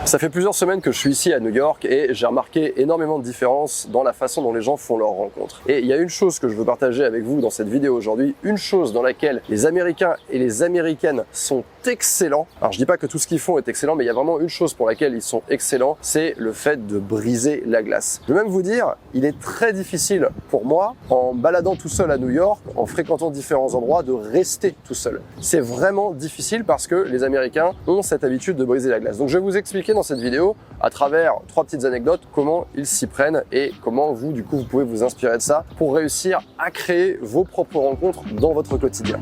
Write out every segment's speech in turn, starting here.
Ça fait plusieurs semaines que je suis ici à New York et j'ai remarqué énormément de différences dans la façon dont les gens font leurs rencontres. Et il y a une chose que je veux partager avec vous dans cette vidéo aujourd'hui, une chose dans laquelle les Américains et les Américaines sont excellents. Alors je dis pas que tout ce qu'ils font est excellent, mais il y a vraiment une chose pour laquelle ils sont excellents, c'est le fait de briser la glace. Je vais même vous dire, il est très difficile pour moi, en baladant tout seul à New York, en fréquentant différents endroits, de rester tout seul. C'est vraiment difficile parce que les Américains ont cette habitude de briser la glace. Donc je vais vous expliquer dans cette vidéo, à travers 3 petites anecdotes, comment ils s'y prennent et comment vous, du coup, vous pouvez vous inspirer de ça pour réussir à créer vos propres rencontres dans votre quotidien.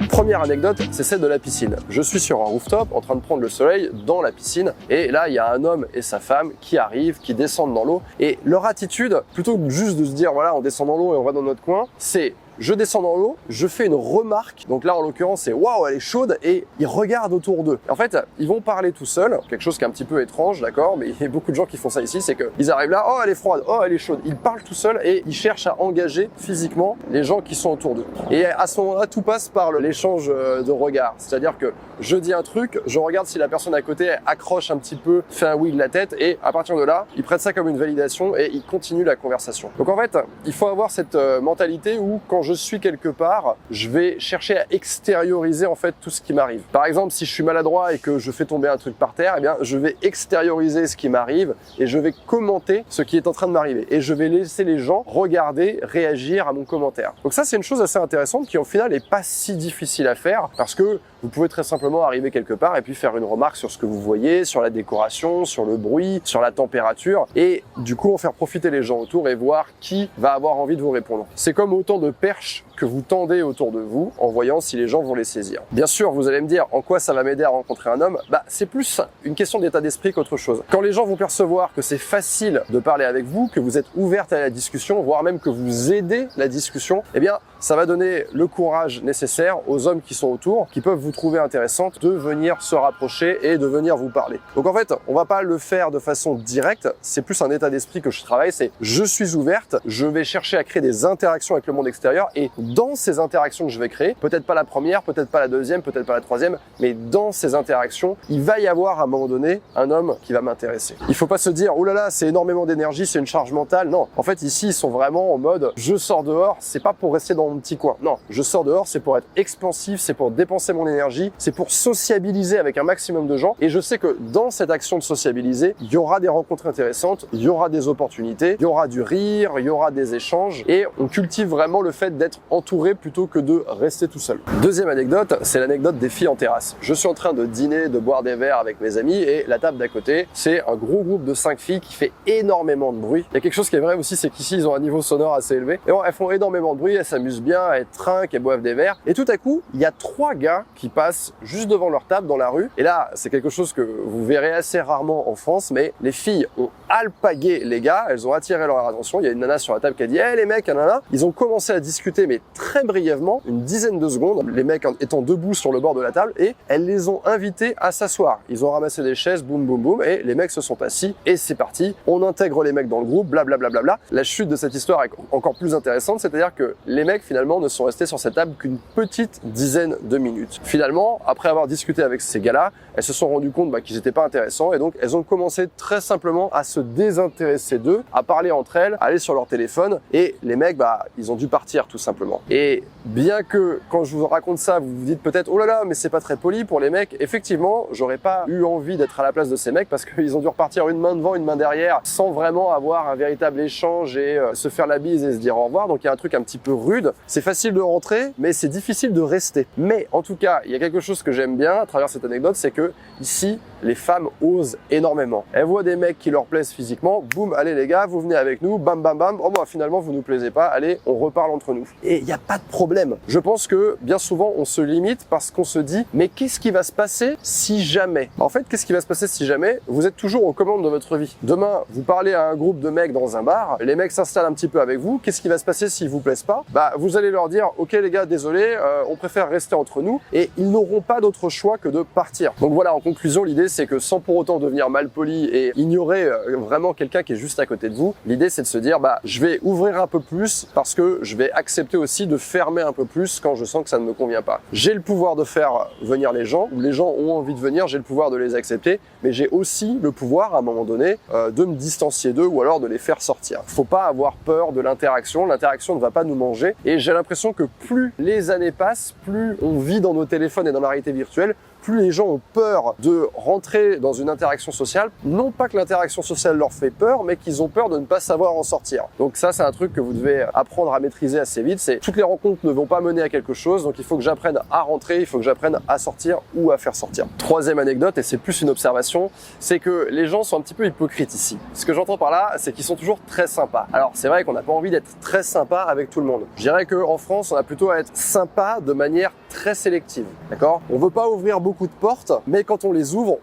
Première anecdote, c'est celle de la piscine. Je suis sur un rooftop en train de prendre le soleil dans la piscine et là il y a un homme et sa femme qui arrivent, qui descendent dans l'eau et leur attitude, plutôt que juste de se dire voilà on descend dans l'eau et on va dans notre coin, c'est je descends dans l'eau, je fais une remarque, donc là en l'occurrence c'est waouh elle est chaude et ils regardent autour d'eux. En fait ils vont parler tout seuls, quelque chose qui est un petit peu étrange d'accord, mais il y a beaucoup de gens qui font ça ici, c'est qu'ils arrivent là, oh elle est froide, oh elle est chaude, ils parlent tout seuls et ils cherchent à engager physiquement les gens qui sont autour d'eux. Et à ce moment-là tout passe par l'échange de regards, c'est-à-dire que je dis un truc, je regarde si la personne à côté accroche un petit peu, fait un oui de la tête et à partir de là ils prennent ça comme une validation et ils continuent la conversation. Donc en fait il faut avoir cette mentalité où quand je suis quelque part, je vais chercher à extérioriser en fait tout ce qui m'arrive. Par exemple, si je suis maladroit et que je fais tomber un truc par terre, eh bien, je vais extérioriser ce qui m'arrive et je vais commenter ce qui est en train de m'arriver. Et je vais laisser les gens regarder, réagir à mon commentaire. Donc ça, c'est une chose assez intéressante qui, au final, n'est pas si difficile à faire parce que vous pouvez très simplement arriver quelque part et puis faire une remarque sur ce que vous voyez, sur la décoration, sur le bruit, sur la température et du coup, en faire profiter les gens autour et voir qui va avoir envie de vous répondre. C'est comme autant de perches que vous tendez autour de vous en voyant si les gens vont les saisir. Bien sûr, vous allez me dire en quoi ça va m'aider à rencontrer un homme. C'est plus une question d'état d'esprit qu'autre chose. Quand les gens vont percevoir que c'est facile de parler avec vous, que vous êtes ouverte à la discussion, voire même que vous aidez la discussion, eh bien, ça va donner le courage nécessaire aux hommes qui sont autour, qui peuvent vous trouver intéressante, de venir se rapprocher et de venir vous parler. Donc en fait, on va pas le faire de façon directe, c'est plus un état d'esprit que je travaille, c'est je suis ouverte, je vais chercher à créer des interactions avec le monde extérieur et dans ces interactions que je vais créer, peut-être pas la première, peut-être pas la deuxième, peut-être pas la troisième, mais dans ces interactions, il va y avoir à un moment donné un homme qui va m'intéresser. Il faut pas se dire oh là là, c'est énormément d'énergie, c'est une charge mentale. Non, en fait ici ils sont vraiment en mode je sors dehors, c'est pas pour rester dans mon petit coin. Non, je sors dehors, c'est pour être expansif, c'est pour dépenser mon énergie, c'est pour sociabiliser avec un maximum de gens et je sais que dans cette action de sociabiliser, il y aura des rencontres intéressantes, il y aura des opportunités, il y aura du rire, il y aura des échanges et on cultive vraiment le fait d'être entouré plutôt que de rester tout seul. Deuxième anecdote, c'est l'anecdote des filles en terrasse. Je suis en train de dîner, de boire des verres avec mes amis et la table d'à côté, c'est un gros groupe de 5 filles qui fait énormément de bruit. Il y a quelque chose qui est vrai aussi, c'est qu'ici ils ont un niveau sonore assez élevé. Et bon, elles font énormément de bruit, elles s'amusent bien, elles trinquent, elles boivent des verres. Et tout à coup, il y a 3 gars qui passent juste devant leur table dans la rue. Et là, c'est quelque chose que vous verrez assez rarement en France, mais les filles ont alpagué les gars, elles ont attiré leur attention. Il y a une nana sur la table qui a dit hey, les mecs, nanana. Ils ont commencé à discuter, mais très brièvement, une dizaine de secondes, les mecs étant debout sur le bord de la table et elles les ont invités à s'asseoir. Ils ont ramassé des chaises, boum boum boum, et les mecs se sont assis et c'est parti. On intègre les mecs dans le groupe, blablabla. Bla, bla, bla. La chute de cette histoire est encore plus intéressante, c'est-à-dire que les mecs finalement ne sont restés sur cette table qu'une petite dizaine de minutes. Finalement, après avoir discuté avec ces gars-là, elles se sont rendues compte qu'ils n'étaient pas intéressants et donc elles ont commencé très simplement à se désintéresser d'eux, à parler entre elles, à aller sur leur téléphone et les mecs, ils ont dû partir tout simplement. Et bien que quand je vous raconte ça, vous vous dites peut-être oh là là, mais c'est pas très poli pour les mecs. Effectivement, j'aurais pas eu envie d'être à la place de ces mecs parce qu'ils ont dû repartir une main devant, une main derrière, sans vraiment avoir un véritable échange et se faire la bise et se dire au revoir. Donc il y a un truc un petit peu rude. C'est facile de rentrer, mais c'est difficile de rester. Mais en tout cas, il y a quelque chose que j'aime bien à travers cette anecdote, c'est que ici, les femmes osent énormément. Elles voient des mecs qui leur plaisent plaise physiquement, boum, allez les gars, vous venez avec nous, bam bam bam, oh bah finalement vous nous plaisez pas, allez, on reparle entre nous. Et il n'y a pas de problème. Je pense que bien souvent on se limite parce qu'on se dit mais qu'est-ce qui va se passer si jamais? En fait, qu'est-ce qui va se passer si jamais vous êtes toujours aux commandes de votre vie? Demain, vous parlez à un groupe de mecs dans un bar, les mecs s'installent un petit peu avec vous, qu'est-ce qui va se passer s'ils vous plaisent pas? Bah vous allez leur dire ok les gars, désolé, on préfère rester entre nous, et ils n'auront pas d'autre choix que de partir. Donc voilà, en conclusion, l'idée c'est que sans pour autant devenir malpoli et ignorer vraiment quelqu'un qui est juste à côté de vous, l'idée c'est de se dire bah je vais ouvrir un peu plus parce que je vais accepter aussi de fermer un peu plus quand je sens que ça ne me convient pas. J'ai le pouvoir de faire venir les gens, ou les gens ont envie de venir, j'ai le pouvoir de les accepter, mais j'ai aussi le pouvoir à un moment donné de me distancier d'eux ou alors de les faire sortir. Faut pas avoir peur de l'interaction ne va pas nous manger, et j'ai l'impression que plus les années passent, plus on vit dans nos téléphones et dans la réalité virtuelle, plus les gens ont peur de rentrer dans une interaction sociale. Non pas que l'interaction sociale leur fait peur, mais qu'ils ont peur de ne pas savoir en sortir. Donc ça, c'est un truc que vous devez apprendre à maîtriser assez vite. C'est toutes les rencontres ne vont pas mener à quelque chose, donc il faut que j'apprenne à rentrer, il faut que j'apprenne à sortir ou à faire sortir. Troisième anecdote, et c'est plus une observation, c'est que les gens sont un petit peu hypocrites ici. Ce que j'entends par là, c'est qu'ils sont toujours très sympas. Alors c'est vrai qu'on n'a pas envie d'être très sympa avec tout le monde. Je dirais qu'en France, on a plutôt à être sympa de manière très sélective. D'accord? On veut pas ouvrir beaucoup de portes, mais quand on les ouvre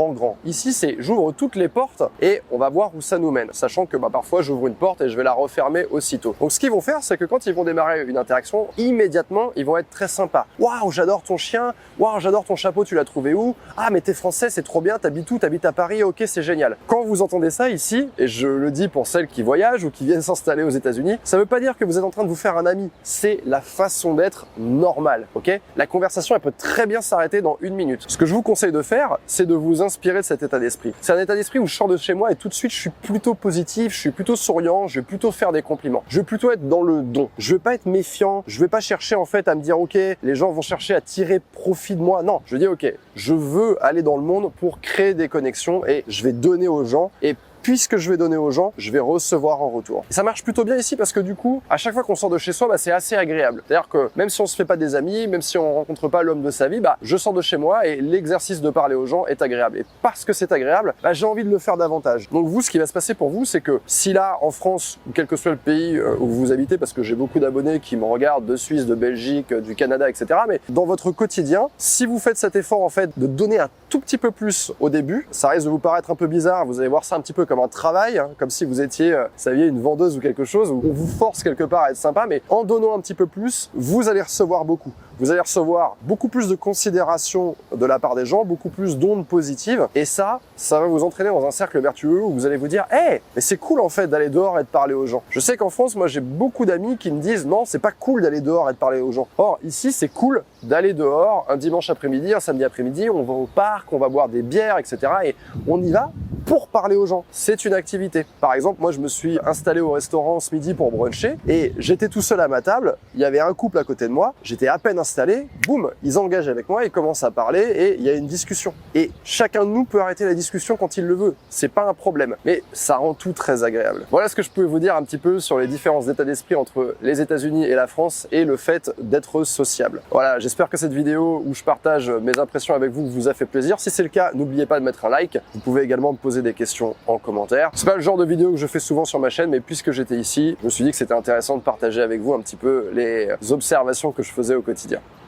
en grand. Ici, c'est j'ouvre toutes les portes et on va voir où ça nous mène, sachant que parfois j'ouvre une porte et je vais la refermer aussitôt. Donc ce qu'ils vont faire, c'est que quand ils vont démarrer une interaction, immédiatement, ils vont être très sympas. Waouh, j'adore ton chien. Waouh, j'adore ton chapeau, tu l'as trouvé où? Ah, mais t'es français, c'est trop bien, t'habites où? T'habites à Paris, ok, c'est génial. Quand vous entendez ça ici, et je le dis pour celles qui voyagent ou qui viennent s'installer aux États-Unis, ça veut pas dire que vous êtes en train de vous faire un ami. C'est la façon d'être normale, ok? La conversation, elle peut très bien s'arrêter dans 1 minute. Ce que je vous conseille de faire, c'est de vous inspirer de cet état d'esprit. C'est un état d'esprit où je sors de chez moi et tout de suite, je suis plutôt positif, je suis plutôt souriant, je vais plutôt faire des compliments. Je vais plutôt être dans le don. Je vais pas être méfiant, je vais pas chercher en fait à me dire ok, les gens vont chercher à tirer profit de moi. Non, je dis ok, je veux aller dans le monde pour créer des connexions et je vais donner aux gens, et puisque je vais donner aux gens, je vais recevoir en retour. Et ça marche plutôt bien ici parce que du coup, à chaque fois qu'on sort de chez soi, c'est assez agréable. C'est-à-dire que même si on se fait pas des amis, même si on rencontre pas l'homme de sa vie, je sors de chez moi et l'exercice de parler aux gens est agréable. Et parce que c'est agréable, j'ai envie de le faire davantage. Donc vous, ce qui va se passer pour vous, c'est que si là, en France, ou quel que soit le pays où vous habitez, parce que j'ai beaucoup d'abonnés qui me regardent de Suisse, de Belgique, du Canada, etc. Mais dans votre quotidien, si vous faites cet effort en fait de donner un tout petit peu plus au début, ça risque de vous paraître un peu bizarre. Vous allez voir ça un petit peu comme un travail, comme si vous étiez, saviez, une vendeuse ou quelque chose, où on vous force quelque part à être sympa, mais en donnant un petit peu plus, vous allez recevoir beaucoup. Vous allez recevoir beaucoup plus de considération de la part des gens, beaucoup plus d'ondes positives, et ça va vous entraîner dans un cercle vertueux où vous allez vous dire « Hey, mais c'est cool en fait d'aller dehors et de parler aux gens ». Je sais qu'en France, moi j'ai beaucoup d'amis qui me disent « Non, c'est pas cool d'aller dehors et de parler aux gens ». Or, ici, c'est cool d'aller dehors un dimanche après-midi, un samedi après-midi, on va au parc, on va boire des bières, etc. et on y va pour parler aux gens. C'est une activité. Par exemple, moi je me suis installé au restaurant ce midi pour bruncher et j'étais tout seul à ma table, il y avait un couple à côté de moi, j'étais à peine installé, boum, ils engagent avec moi, ils commencent à parler et il y a une discussion. Et chacun de nous peut arrêter la discussion quand il le veut, c'est pas un problème, mais ça rend tout très agréable. Voilà ce que je pouvais vous dire un petit peu sur les différences d'état d'esprit entre les États-Unis et la France et le fait d'être sociable. Voilà, j'espère que cette vidéo où je partage mes impressions avec vous vous a fait plaisir. Si c'est le cas, n'oubliez pas de mettre un like. Vous pouvez également me poser des questions en commentaire. C'est pas le genre de vidéo que je fais souvent sur ma chaîne, mais puisque j'étais ici, je me suis dit que c'était intéressant de partager avec vous un petit peu les observations que je faisais au quotidien.